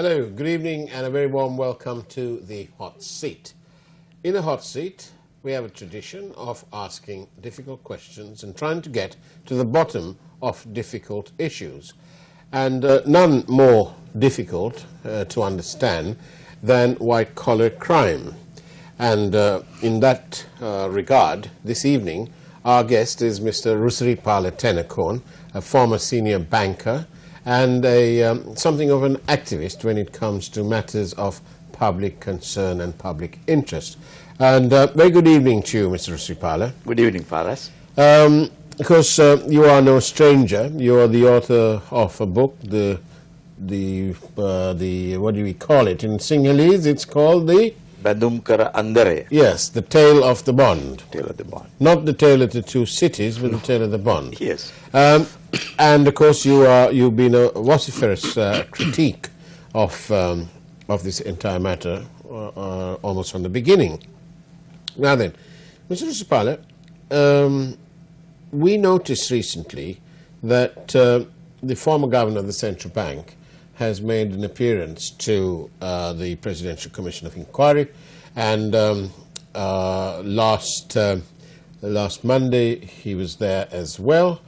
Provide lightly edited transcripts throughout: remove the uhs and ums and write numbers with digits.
Hello, good evening and a very warm welcome to the Hot Seat. In the Hot Seat, we have a tradition of asking difficult questions and trying to get to the bottom of difficult issues. And none more difficult to understand than white-collar crime. And in that regard, this evening, our guest is Mr. Rusiripala Tennakoon, a former senior banker and something of an activist when it comes to matters of public concern and public interest. And very good evening to you, Mr. Rusiripala. Good evening, Faras. Of course, you are no stranger. You are the author of a book, the what do we call it? In Sinhalese, it's called the... Badumkara Andare. Yes, the Tale of the Bond. Tale of the Bond. Not the Tale of the Two Cities, but the Tale of the Bond. Yes. And of course, you've been a vociferous critique of this entire matter almost from the beginning. Now then, Mr. Rusiripala, we noticed recently that the former governor of the central bank has made an appearance to the Presidential Commission of Inquiry, and last Monday he was there as well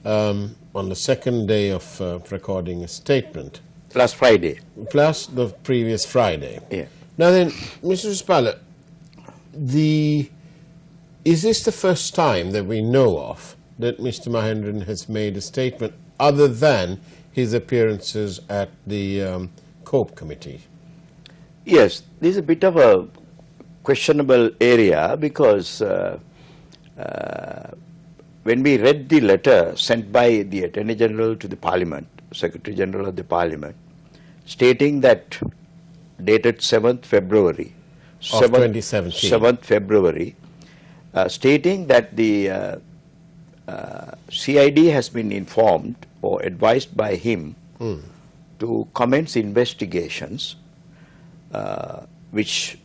on the second day of recording a statement. Last Friday. Plus the previous Friday. Yeah. Now then, Mr. Rusiripala, is this the first time that we know of that Mr. Mahendran has made a statement other than his appearances at the COPE committee? Yes, this is a bit of a questionable area because when we read the letter sent by the Attorney General to the Parliament, Secretary General of the Parliament, stating that dated 7th February, of 2017. 7th February, stating that the CID has been informed or advised by him to commence investigations, which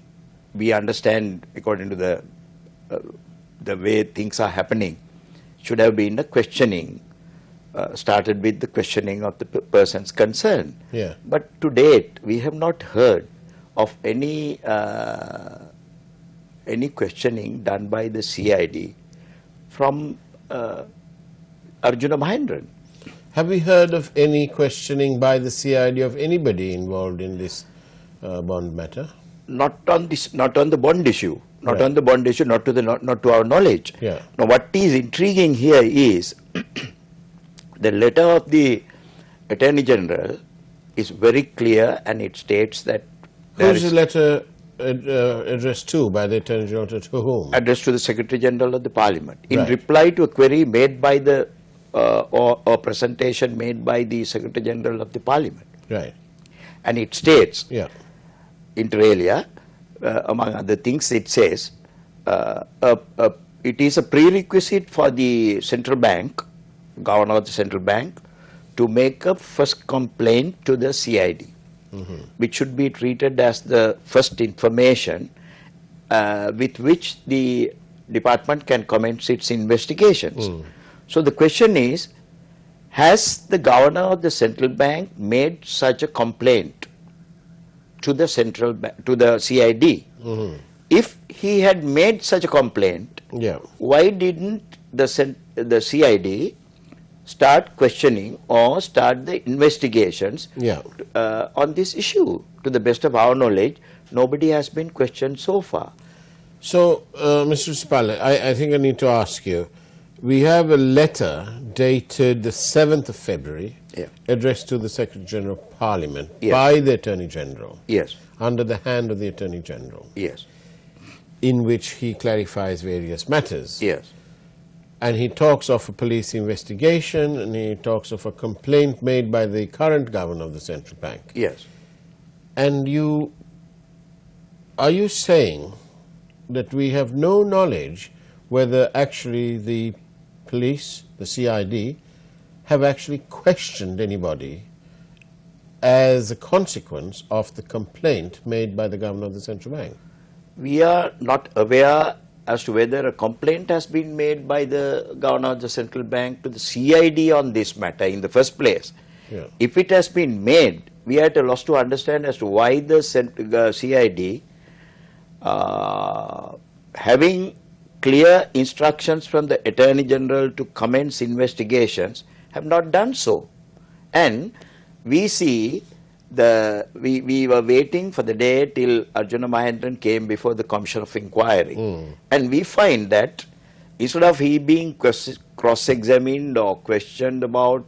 we understand, according to the way things are happening, should have been a questioning, started with the questioning of the persons concerned. Yeah. But to date, we have not heard of any questioning done by the CID from Arjuna Mahendran. Have we heard of any questioning by the CID of anybody involved in this bond matter? Not on the bond issue. Not Right. on the bond issue, not to our knowledge. Yeah. Now, what is intriguing here is the letter of the Attorney General is very clear, and it states that Who's the letter addressed to by the Attorney General, to whom? addressed to the Secretary General of the Parliament in Right. reply to a query made by the or presentation made by the Secretary General of the Parliament, Right. and it states, Yeah. inter alia, among other things, it says it is a prerequisite for the central bank, governor of the central bank, to make a first complaint to the CID, which should be treated as the first information with which the department can commence its investigations. So the question is, has the governor of the central bank made such a complaint to the CID? If he had made such a complaint, Yeah. why didn't the CID start questioning or start the investigations Yeah. on this issue? To the best of our knowledge, nobody has been questioned so far. So, Mr. Rusiripala, I think I need to ask you, we have a letter dated the 7th of February Yeah. addressed to the Secretary General of Parliament Yes. by the Attorney General, Yes, under the hand of the Attorney General, yes, in which he clarifies various matters. yes, And he talks of a police investigation, and he talks of a complaint made by the current governor of the central bank. yes. And are you saying that we have no knowledge whether actually the police, the CID, have actually questioned anybody as a consequence of the complaint made by the governor of the central bank? We are not aware as to whether a complaint has been made by the governor of the central bank to the CID on this matter in the first place. Yeah. If it has been made, we are at a loss to understand as to why the CID, having clear instructions from the Attorney General to commence investigations, have not done so. And we see we were waiting for the day till Arjuna Mahendran came before the Commission of Inquiry. And we find that instead of he being cross-examined or questioned about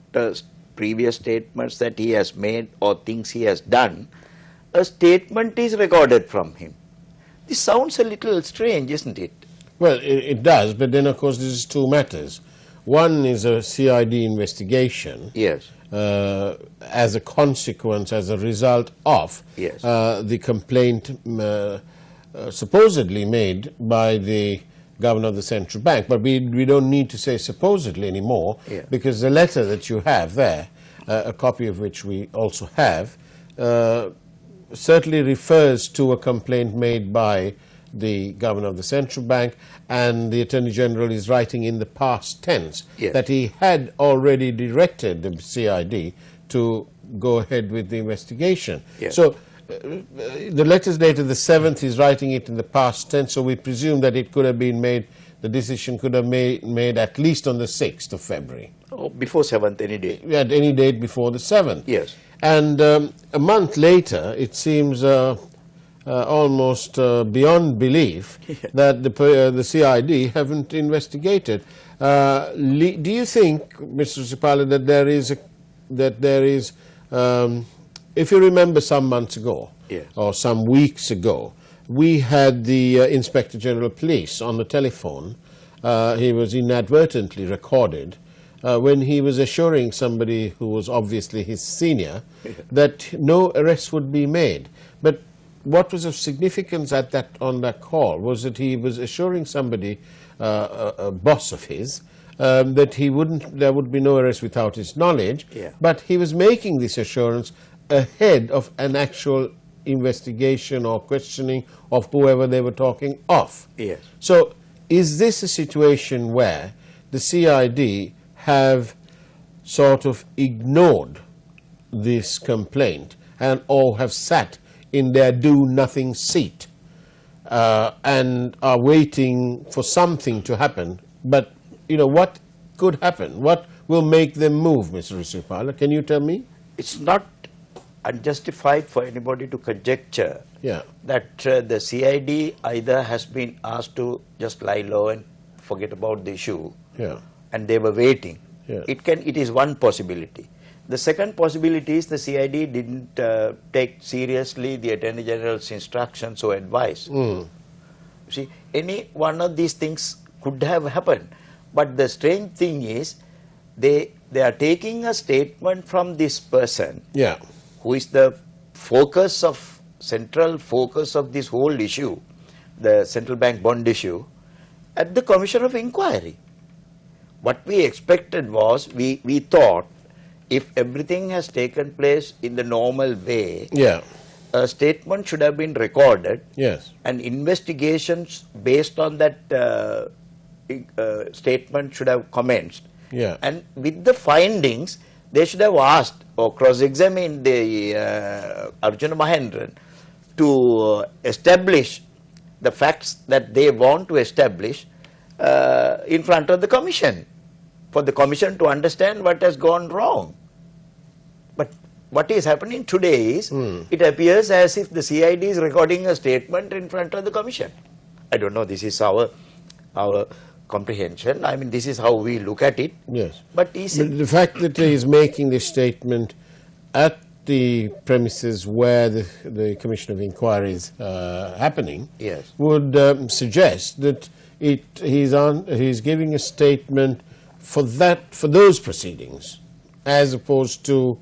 previous statements that he has made or things he has done, a statement is recorded from him. This sounds a little strange, isn't it? Well, it does, but then of course this is two matters. One is a CID investigation. Yes. As a consequence, as a result of Yes. the complaint supposedly made by the Governor of the Central Bank. But we don't need to say supposedly anymore, Yeah. because the letter that you have there, a copy of which we also have, certainly refers to a complaint made by the Governor of the Central Bank, and the Attorney General is writing in the past tense Yes. that he had already directed the CID to go ahead with the investigation. Yes. So the letter's dated the 7th, he's writing it in the past tense, so we presume that it could have been made, the decision could have made at least on the 6th of February. Oh, before 7th, any day. At any date before the 7th. Yes. And a month later, it seems almost beyond belief that the CID haven't investigated. Do you think, Mr. Sipala, that there is, if you remember some months ago, Yes. or some weeks ago, we had the Inspector General of Police on the telephone. He was inadvertently recorded when he was assuring somebody who was obviously his senior that no arrest would be made. But what was of significance on that call was that he was assuring somebody, a boss of his, that there would be no arrest without his knowledge. Yeah. But he was making this assurance ahead of an actual investigation or questioning of whoever they were talking of. Yes. So is this a situation where the CID have sort of ignored this complaint or have sat in their do-nothing seat and are waiting for something to happen? But, what could happen? What will make them move, Mr. Risupala? Can you tell me? It's not unjustified for anybody to conjecture that the CID either has been asked to just lie low and forget about the issue, and they were waiting. It is one possibility. The second possibility is the CID didn't take seriously the Attorney General's instructions or advice. See, any one of these things could have happened. But the strange thing is, they are taking a statement from this person, who is the central focus of this whole issue, the central bank bond issue, at the Commission of Inquiry. What we expected was, we thought, if everything has taken place in the normal way, a statement should have been recorded, and investigations based on that statement should have commenced. And with the findings, they should have asked or cross-examined the Arjuna Mahendran to establish the facts that they want to establish in front of the Commission, for the Commission to understand what has gone wrong. But what is happening today is, it appears as if the CID is recording a statement in front of the Commission. I don't know, this is our comprehension. I mean, this is how we look at it. But the fact that he is making this statement at the premises where the Commission of Inquiry is happening would suggest that he's giving a statement for those proceedings, as opposed to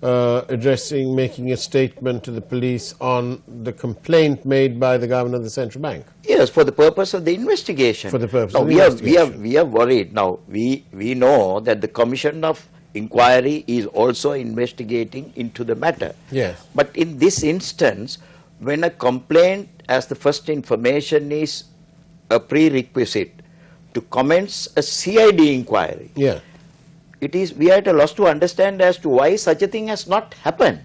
making a statement to the police on the complaint made by the Governor of the Central Bank. Yes, for the purpose of the investigation. For the purpose of the investigation. We are worried. Now, we know that the Commission of Inquiry is also investigating into the matter. But in this instance, when a complaint as the first information is a prerequisite to commence a CID inquiry, yeah, we are at a loss to understand as to why such a thing has not happened.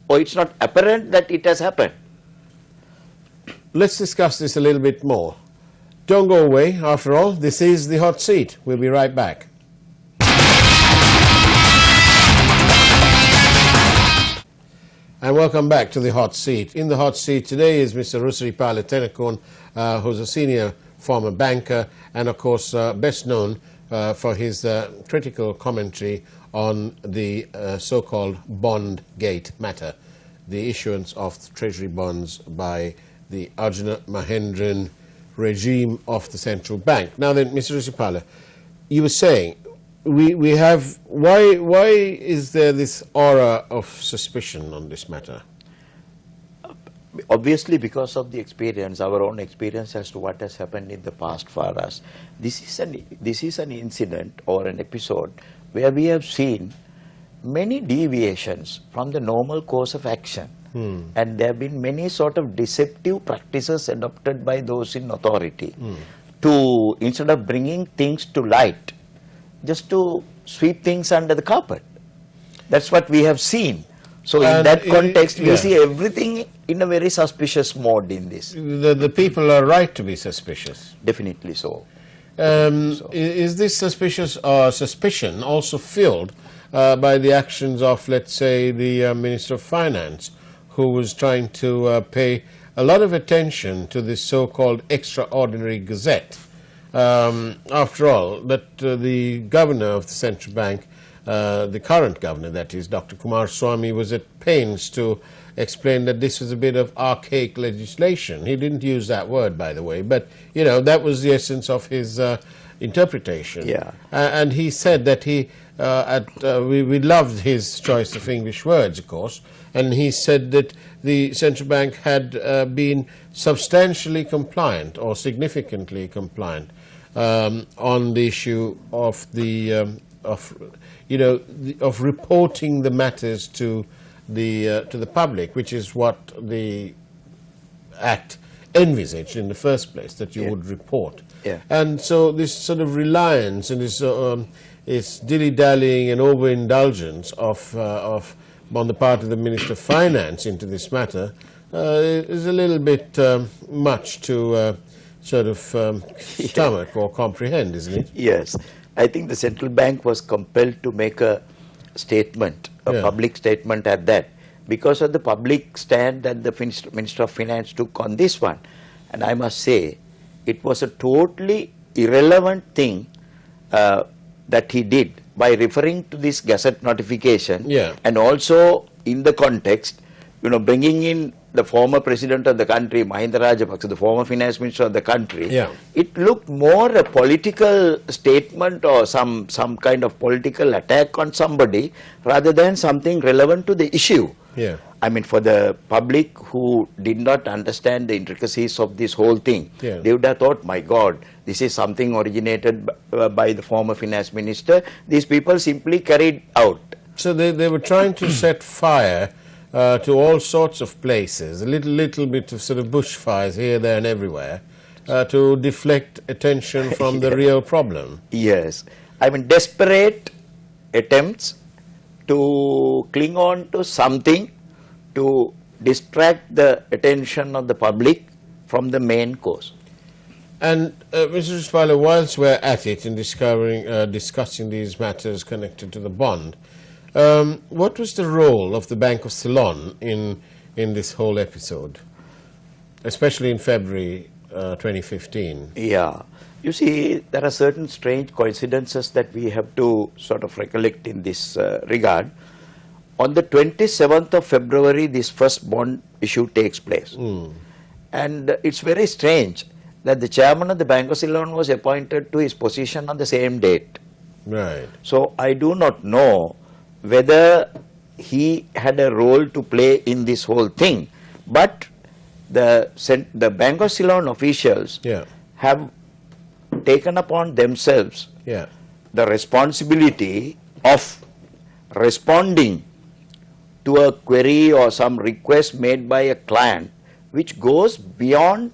or it's not apparent that it has happened. Let's discuss this a little bit more. Don't go away. After all, this is the hot seat. We'll be right back. And welcome back to the hot seat. In the hot seat today is Mr. Rusiripala Tenakon, who's a senior former banker and, of course, best known for his critical commentary on the so-called bond gate matter, the issuance of treasury bonds by the Arjuna Mahendran regime of the central bank. Now then, Mr. Rusiripala, you were saying we have, why is there this aura of suspicion on this matter? Obviously, because of the experience, our own experience as to what has happened in the past for us. This is an incident or an episode where we have seen many deviations from the normal course of action. And there have been many sort of deceptive practices adopted by those in authority to, instead of bringing things to light, just to sweep things under the carpet. That's what we have seen. So in that context, we see everything in a very suspicious mode in this. The people are right to be suspicious. Definitely so. Is this suspicion also fueled by the actions of, let's say, the Minister of Finance, who was trying to pay a lot of attention to this so-called extraordinary gazette? After all, that the governor of the central bank, the current governor, that is, Dr. Kumaraswamy, was at pains to explain that this was a bit of archaic legislation. He didn't use that word, by the way, but, you know, that was the essence of his interpretation. Yeah. And he said that we loved his choice of English words, of course, and he said that the central bank had been substantially compliant or significantly compliant on the issue of the of reporting the matters to the public, which is what the Act envisaged in the first place, that you would report. Yeah. And so this sort of reliance and this dilly-dallying and overindulgence on the part of the Minister of Finance into this matter is a little bit much to sort of stomach or comprehend, isn't it? Yes. I think the central bank was compelled to make a statement, a public statement at that, because of the public stand that the Minister of Finance took on this one. And I must say, it was a totally irrelevant thing that he did by referring to this gazette notification, and also in the context, you know, bringing in the former president of the country, Mahinda Rajapaksa, the former finance minister of the country. It looked more a political statement or some kind of political attack on somebody rather than something relevant to the issue. I mean, for the public who did not understand the intricacies of this whole thing, they would have thought, my God, this is something originated by the former finance minister. These people simply carried out. So they were trying to set fire to all sorts of places, a little bit of sort of bushfires here, there and everywhere, to deflect attention from the real problem. Yes. I mean, desperate attempts to cling on to something to distract the attention of the public from the main course. And Mr. Rusiripala, whilst we're at it in discussing these matters connected to the bond, what was the role of the Bank of Ceylon in this whole episode, especially in February 2015? Yeah. You see, there are certain strange coincidences that we have to sort of recollect in this regard. On the 27th of February, this first bond issue takes place. And it's very strange that the chairman of the Bank of Ceylon was appointed to his position on the same date. Right. So I do not know whether he had a role to play in this whole thing, but the Bank of Ceylon officials have taken upon themselves the responsibility of responding to a query or some request made by a client which goes beyond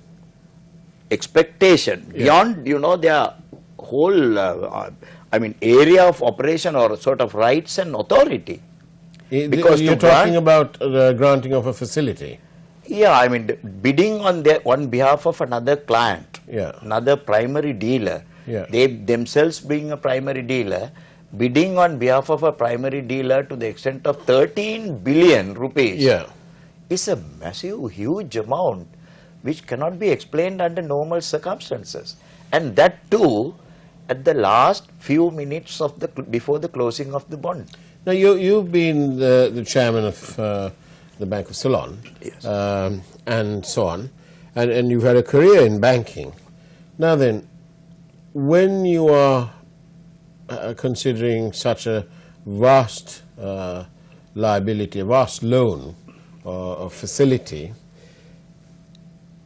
expectation, beyond, you know, their whole I mean, area of operation or sort of rights and authority. Because you're to grant- talking about the granting of a facility. Yeah, I mean, bidding on behalf of another client, Yeah. another primary dealer, Yeah. they themselves being a primary dealer, bidding on behalf of a primary dealer to the extent of 13 billion rupees Yeah. is a massive, huge amount which cannot be explained under normal circumstances. And that too at the last few minutes of before the closing of the bond. Now, you've been the chairman of the Bank of Ceylon, Yes. and so on, and you've had a career in banking. Now then, when you are considering such a vast liability, a vast loan or facility,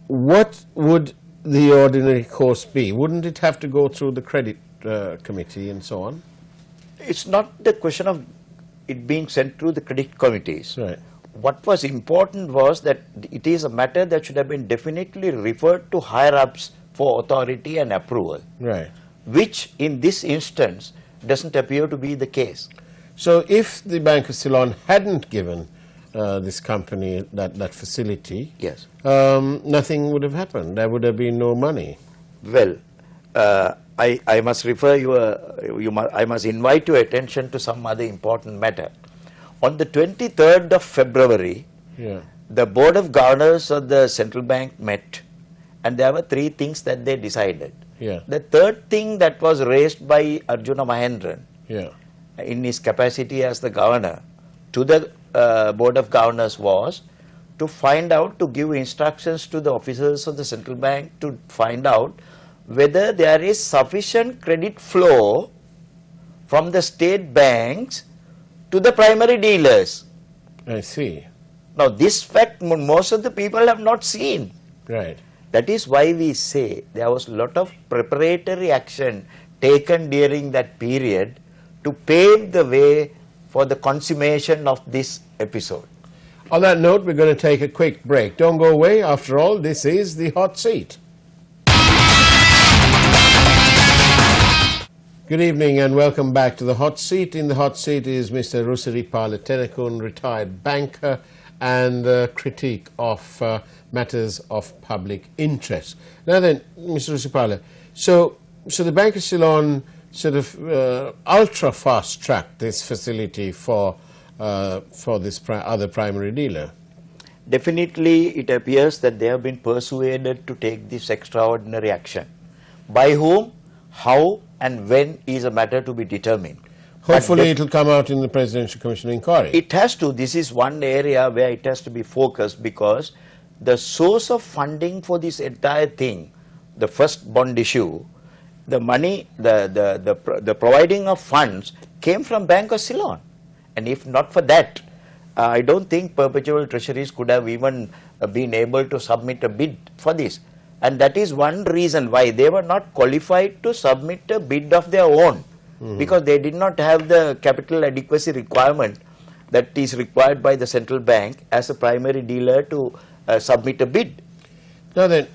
what would the ordinary course be? Wouldn't it have to go through the credit committee and so on? It's not the question of it being sent through the credit committees. Right. What was important was that it is a matter that should have been definitely referred to higher ups for authority and approval, Right. which in this instance doesn't appear to be the case. So if the Bank of Ceylon hadn't given this company that facility, Yes. nothing would have happened. There would have been no money. Well, I must refer I must invite your attention to some other important matter. On the 23rd of February, Yeah. the Board of Governors of the Central Bank met, and there were three things that they decided. Yeah. The third thing that was raised by Arjuna Mahendran Yeah. in his capacity as the governor to the Board of Governors was to find out, to give instructions to the officers of the Central Bank to find out whether there is sufficient credit flow from the state banks to the primary dealers. I see. Now this fact most of the people have not seen. Right. That is why we say there was a lot of preparatory action taken during that period to pave the way for the consummation of this episode. On that note, we're going to take a quick break. Don't go away. After all, this is the Hot Seat. Good evening and welcome back to the Hot Seat. In the Hot Seat is Mr. Rusiripala Tenakun, retired banker and critique of matters of public interest. Now then, Mr. Rusiripala, so the Bank of Ceylon sort of ultra fast tracked this facility for this other primary dealer. Definitely it appears that they have been persuaded to take this extraordinary action. By whom, how and when is a matter to be determined. Hopefully it will come out in the Presidential Commission inquiry. It has to. This is one area where it has to be focused, because the source of funding for this entire thing, the first bond issue, the money, the providing of funds came from Bank of Ceylon. And if not for that, I don't think perpetual treasuries could have even been able to submit a bid for this. And that is one reason why they were not qualified to submit a bid of their own, because they did not have the capital adequacy requirement that is required by the central bank as a primary dealer to submit a bid. Now then,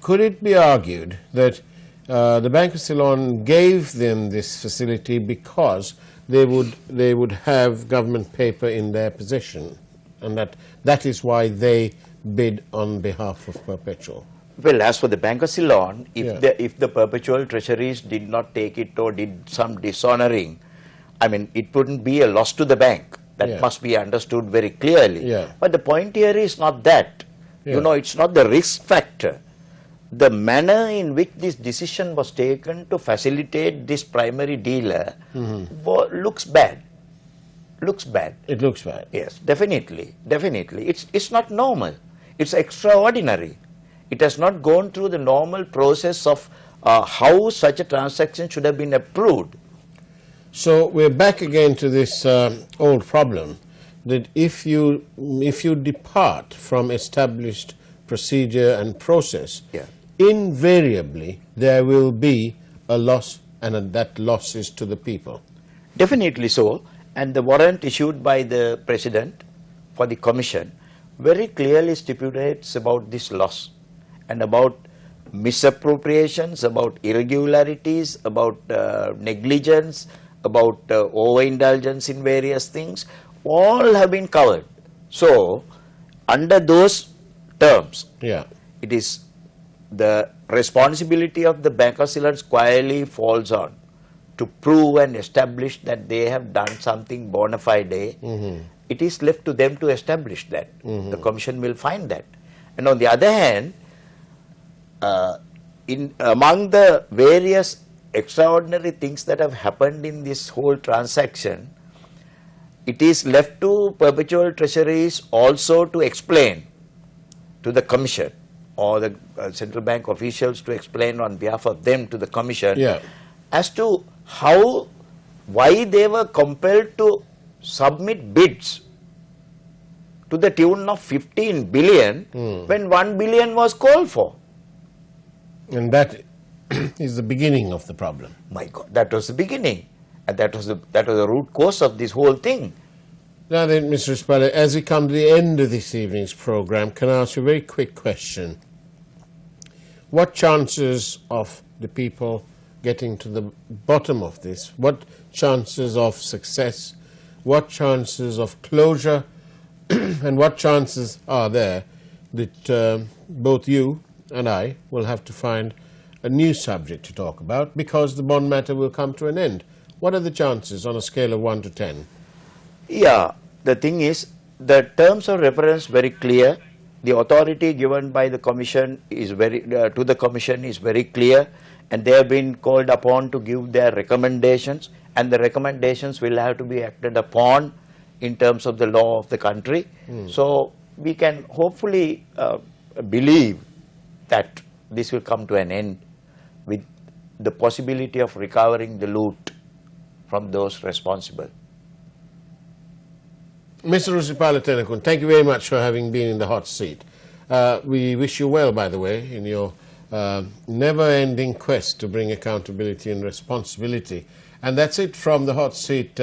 could it be argued that the Bank of Ceylon gave them this facility because they would have government paper in their possession, and that is why they bid on behalf of Perpetual? Well, as for the Bank of Ceylon, if the perpetual treasuries did not take it or did some dishonoring, I mean, it wouldn't be a loss to the bank. That must be understood very clearly. Yeah. But the point here is not that. You know, it's not the risk factor. The manner in which this decision was taken to facilitate this primary dealer looks bad. Looks bad. It looks bad. Yes, definitely. Definitely. It's not normal. It's extraordinary. It has not gone through the normal process of how such a transaction should have been approved. So we're back again to this old problem that if you depart from established procedure and process, invariably there will be a loss, and that loss is to the people. Definitely so. And the warrant issued by the President for the Commission very clearly stipulates about this loss and about misappropriations, about irregularities, about negligence, about overindulgence in various things. all have been covered. So, under those terms, Yeah. it is the responsibility of the banker squarely falls on to prove and establish that they have done something bona fide. It is left to them to establish that. The commission will find that. And on the other hand, among the various extraordinary things that have happened in this whole transaction, it is left to perpetual treasuries also to explain to the commission, or the central bank officials to explain on behalf of them to the commission, as to why they were compelled to submit bids to the tune of 15 billion when 1 billion was called for. And that is the beginning of the problem. My God, that was the beginning. And that was the root cause of this whole thing. Now then, Mr. Rispale, as we come to the end of this evening's program, can I ask you a very quick question? What chances of the people getting to the bottom of this? What chances of success? What chances of closure? And what chances are there that both you and I will have to find a new subject to talk about because the bond matter will come to an end? What are the chances on a scale of 1 to 10? Yeah, the thing is, the terms of reference very clear. The authority given by the commission is to the commission is very clear, and they have been called upon to give their recommendations, and the recommendations will have to be acted upon in terms of the law of the country. So we can hopefully believe that this will come to an end with the possibility of recovering the loot from those responsible. Mr. Rusipala Tenakun, thank you very much for having been in the hot seat. We wish you well, by the way, in your never-ending quest to bring accountability and responsibility. And that's it from the hot seat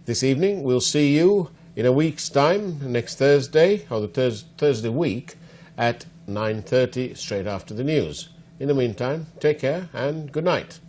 this evening. We'll see you in a week's time, next Thursday, or the Thursday week, at 9:30, straight after the news. In the meantime, take care and good night.